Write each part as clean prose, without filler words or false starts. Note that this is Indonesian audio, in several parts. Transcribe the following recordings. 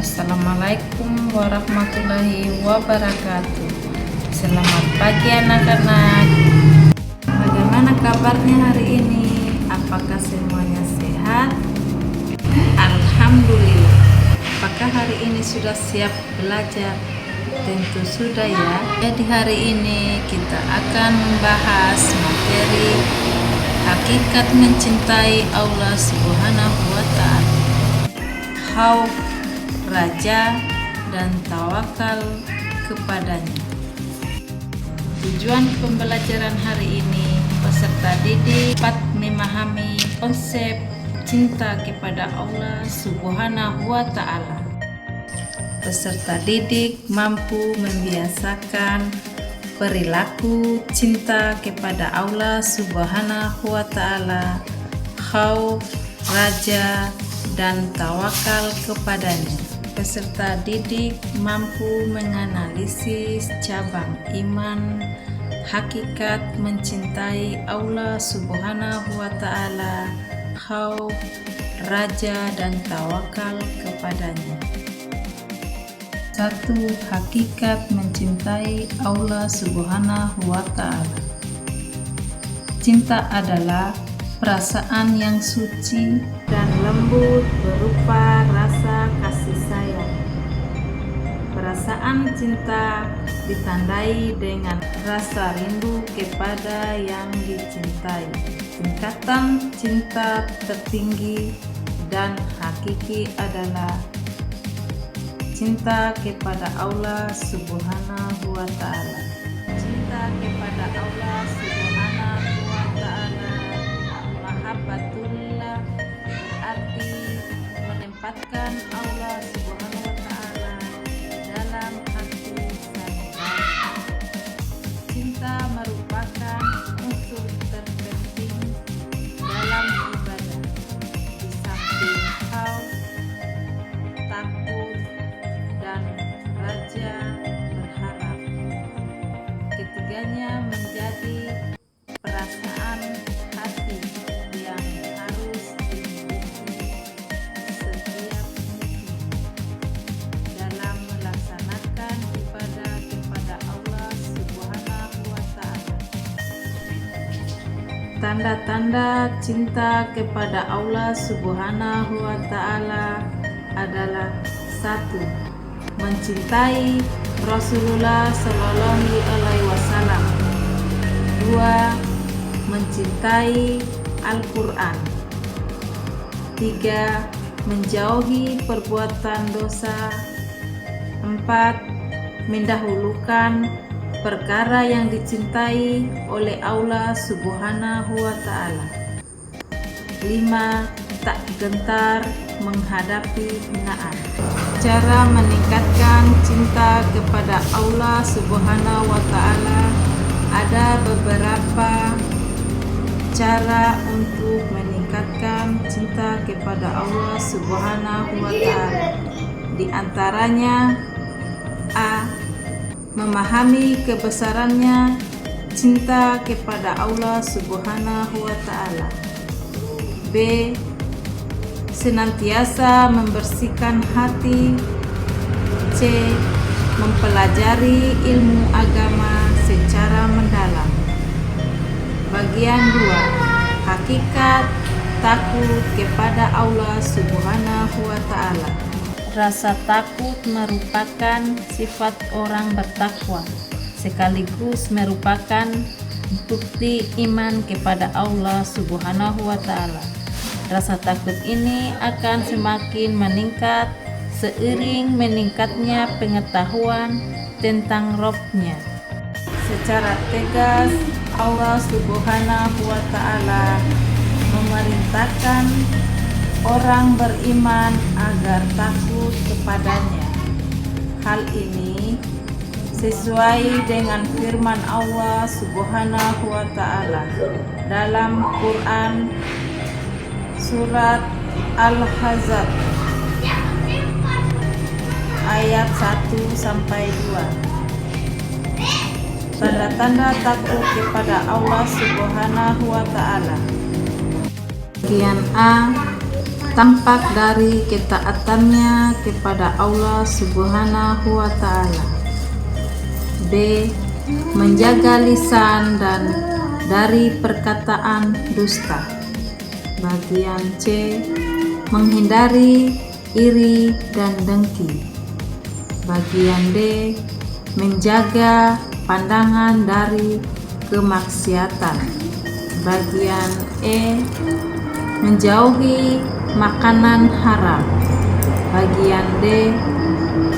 Assalamualaikum warahmatullahi wabarakatuh. Selamat pagi anak-anak. Bagaimana kabarnya hari ini? Apakah semuanya sehat? Alhamdulillah. Apakah hari ini sudah siap belajar? Tentu sudah ya. Jadi hari ini kita akan membahas materi hakikat mencintai Allah Subhanahu wa Ta'ala, khauf, raja, dan tawakal kepadanya. Tujuan pembelajaran hari ini, peserta didik dapat memahami konsep cinta kepada Allah Subhanahu wa Ta'ala. Peserta didik mampu membiasakan perilaku cinta kepada Allah Subhanahu wa Ta'ala, khauf, raja, dan tawakal kepadanya. Peserta didik mampu menganalisis cabang iman, hakikat mencintai Allah Subhanahu wa Ta'ala, khauf, raja, dan tawakal kepadanya. 1. Hakikat mencintai Allah Subhanahu wa Ta'ala. Cinta adalah perasaan yang suci dan lembut berupa rasa kasih sayang. Perasaan cinta ditandai dengan rasa rindu kepada yang dicintai. Tingkatan cinta tertinggi dan hakiki adalah cinta kepada Allah Subhanahu wa Ta'ala. Cinta kepada Allah Subhanahu wa Ta'ala, mahabbatullah, berarti menempatkan Allah Subhanahu wa Ta'ala dalam hati sanubari. Cinta merupakan unsur terpenting dalam ibadah, di samping khauf, takut, dan raja berharap. Ketiganya menjadi perasaan hati yang harus dimiliki setiap mukmin dalam melaksanakan ibadah kepada Allah Subhanahu wa Ta'ala. Tanda-tanda cinta kepada Allah Subhanahu wa Ta'ala adalah: 1. Mencintai Rasulullah Sallallahu Alaihi Wasallam. 2. Mencintai Al-Quran. 3. Menjauhi perbuatan dosa. 4. Mendahulukan perkara yang dicintai oleh Allah Subhanahu wa Ta'ala. 5. Tak gentar menghadapi hinaan. Cara meningkatkan cinta kepada Allah Subhanahu wa Ta'ala, ada beberapa cara untuk meningkatkan cinta kepada Allah Subhanahu wa Ta'ala. Di antaranya: A. Memahami kebesarannya cinta kepada Allah Subhanahu wa Ta'ala. B. Senantiasa membersihkan hati. C. Mempelajari ilmu agama secara mendalam. Bagian 2. Hakikat takut kepada Allah Subhanahu wa Ta'ala. Rasa takut merupakan sifat orang bertakwa, sekaligus merupakan bukti iman kepada Allah Subhanahu wa Ta'ala. Rasa takut ini akan semakin meningkat seiring meningkatnya pengetahuan tentang Rabb-Nya. Secara tegas, Allah Subhanahu wa Ta'ala memerintahkan orang beriman agar takut kepadanya. Hal ini sesuai dengan firman Allah Subhanahu wa Ta'ala dalam Quran Surat Al-Ahzab ayat 1-2. Tanda-tanda takut kepada Allah Subhanahu wa Ta'ala. Bagian A. tampak dari ketaatannya kepada Allah Subhanahu wa Ta'ala. B. Menjaga lisan dan dari perkataan dusta. Bagian C. Menghindari iri dan dengki. Bagian D. Menjaga pandangan dari kemaksiatan. Bagian E. Menjauhi makanan haram. Bagian D.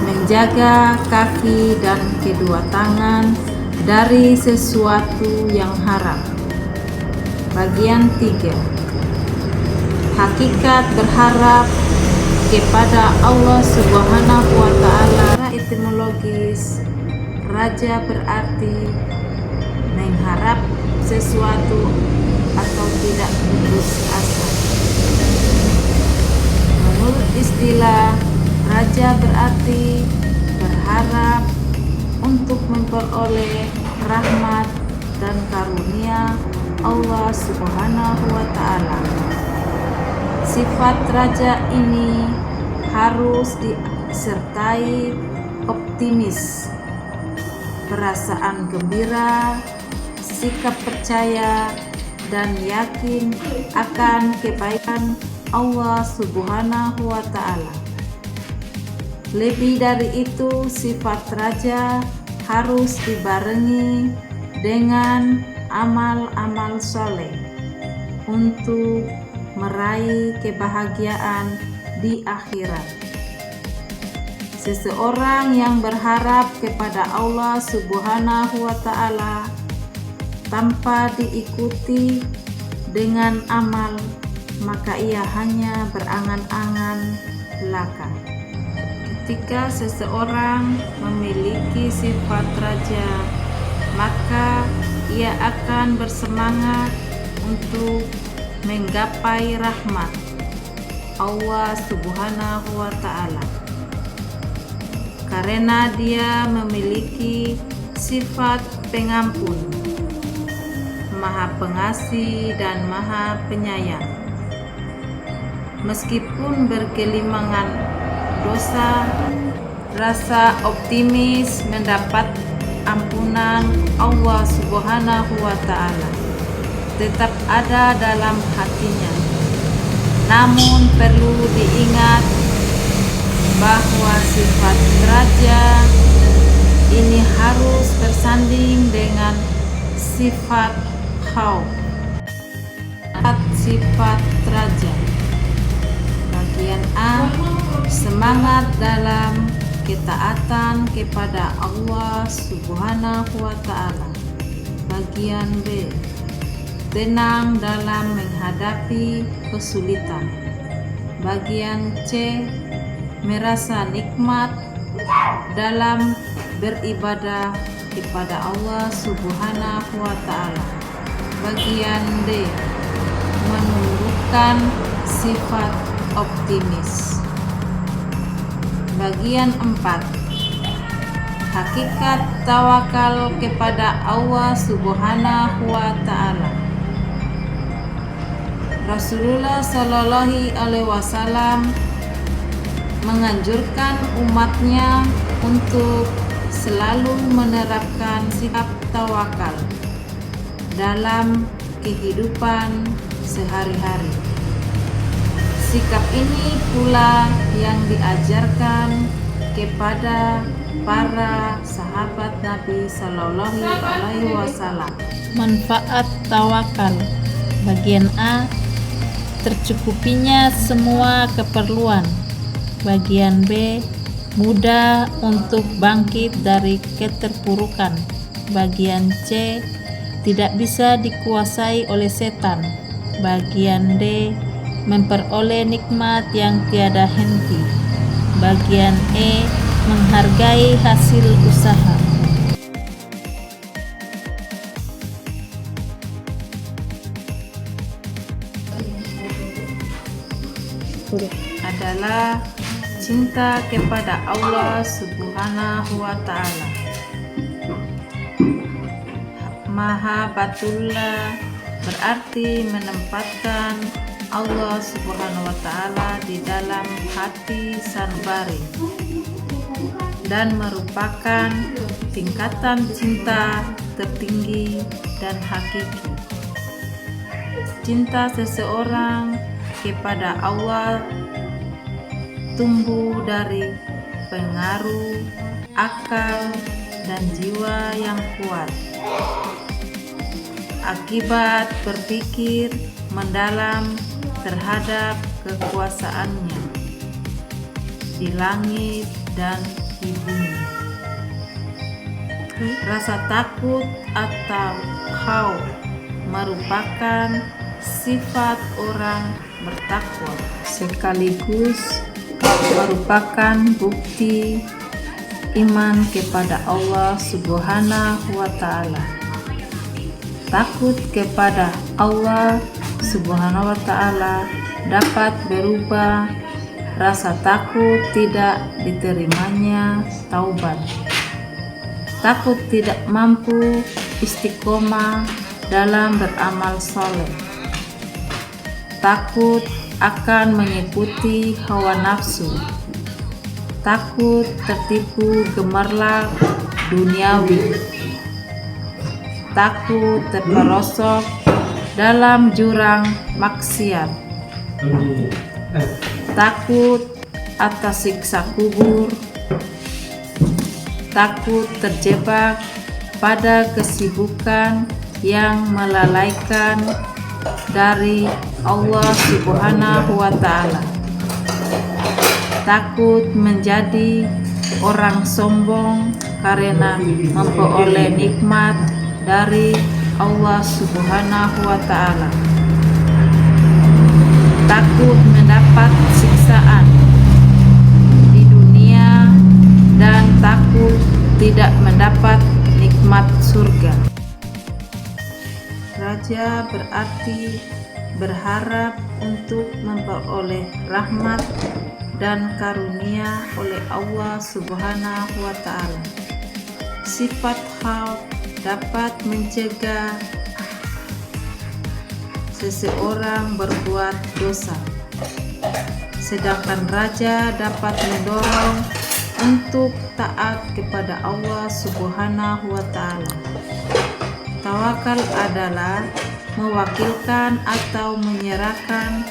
Menjaga kaki dan kedua tangan dari sesuatu yang haram. Bagian 3. Hakikat berharap kepada Allah Subhanahu wa Ta'ala. Etimologis, raja berarti mengharap sesuatu atau tidak putus asa. Menurut istilah, raja berarti berharap untuk memperoleh rahmat dan karunia Allah Subhanahu wa Ta'ala. Sifat raja ini harus disertai optimis, perasaan gembira, sikap percaya, dan yakin akan kebaikan Allah Subhanahu wa Ta'ala. Lebih dari itu, sifat raja harus dibarengi dengan amal-amal soleh untuk meraih kebahagiaan di akhirat. Seseorang yang berharap kepada Allah Subhanahu wa Ta'ala tanpa diikuti dengan amal, maka ia hanya berangan-angan belaka. Ketika seseorang memiliki sifat raja, maka ia akan bersemangat untuk menggapai rahmat Allah Subhanahu wa Ta'ala, karena dia memiliki sifat pengampun, Maha Pengasih dan Maha Penyayang. Meskipun bergelimangan dosa, rasa optimis mendapat ampunan Allah Subhanahu wa Ta'ala tetap ada dalam hatinya. Namun perlu diingat bahwa sifat raja ini harus bersanding dengan sifat khauf. Sifat raja. Bagian A. Semangat dalam ketaatan kepada Allah Subhanahu wa Ta'ala. Bagian B. Tenang dalam menghadapi kesulitan. Bagian C. Merasa nikmat dalam beribadah kepada Allah Subhanahu wa Ta'ala. Bagian D. Menunjukkan sifat optimis. Bagian 4. Hakikat tawakal kepada Allah Subhanahu wa Ta'ala. Rasulullah Shallallahu Alaihi Wasallam menganjurkan umatnya untuk selalu menerapkan sikap tawakal dalam kehidupan sehari-hari. Sikap ini pula yang diajarkan kepada para sahabat Nabi Sallallahu Alaihi Wasallam. Manfaat tawakal. Bagian A. Tercukupinya semua keperluan. Bagian B. Mudah untuk bangkit dari keterpurukan. Bagian C. Tidak bisa dikuasai oleh setan. Bagian D. Memperoleh nikmat yang tiada henti. Bagian E. Menghargai hasil usaha. Adalah cinta kepada Allah Subhanahu wa Ta'ala. Mahabbatullah berarti menempatkan Allah Subhanahu wa Ta'ala di dalam hati sanubari dan merupakan tingkatan cinta tertinggi dan hakiki. Cinta seseorang kepada Allah tumbuh dari pengaruh akal dan jiwa yang kuat akibat berpikir mendalam terhadap kekuasaannya di langit dan di bumi. Rasa takut atau khauf merupakan sifat orang bertakwa, sekaligus merupakan bukti iman kepada Allah Subhanahu wa Ta'ala. Takut kepada Allah Subhanahu wa Ta'ala dapat berubah rasa takut tidak diterimanya taubat, takut tidak mampu istiqomah dalam beramal soleh, takut akan mengikuti hawa nafsu, takut tertipu gemerlap duniawi, takut terperosok dalam jurang maksiat, takut atas siksa kubur, takut terjebak pada kesibukan yang melalaikan dari Allah Subhanahu wa Ta'ala, takut menjadi orang sombong karena memperoleh nikmat dari Allah Subhanahu wa Ta'ala, takut mendapat siksaan di dunia dan takut tidak mendapat nikmat surga. Raja berarti berharap untuk memperoleh rahmat dan karunia oleh Allah Subhanahu wa Ta'ala. Sifat khauf dapat mencegah seseorang berbuat dosa, sedangkan raja dapat mendorong untuk taat kepada Allah Subhanahu wa Ta'ala. Tawakal adalah mewakilkan atau menyerahkan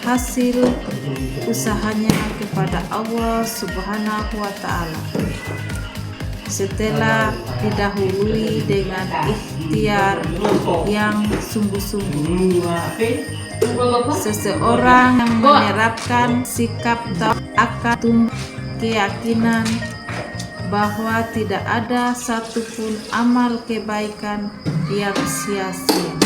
hasil usahanya kepada Allah Subhanahu wa Ta'ala setelah didahului dengan ikhtiar yang sungguh-sungguh. Seseorang yang menerapkan sikap tawakal akan tumbuh keyakinan bahwa tidak ada satupun amal kebaikan yang sia-sia.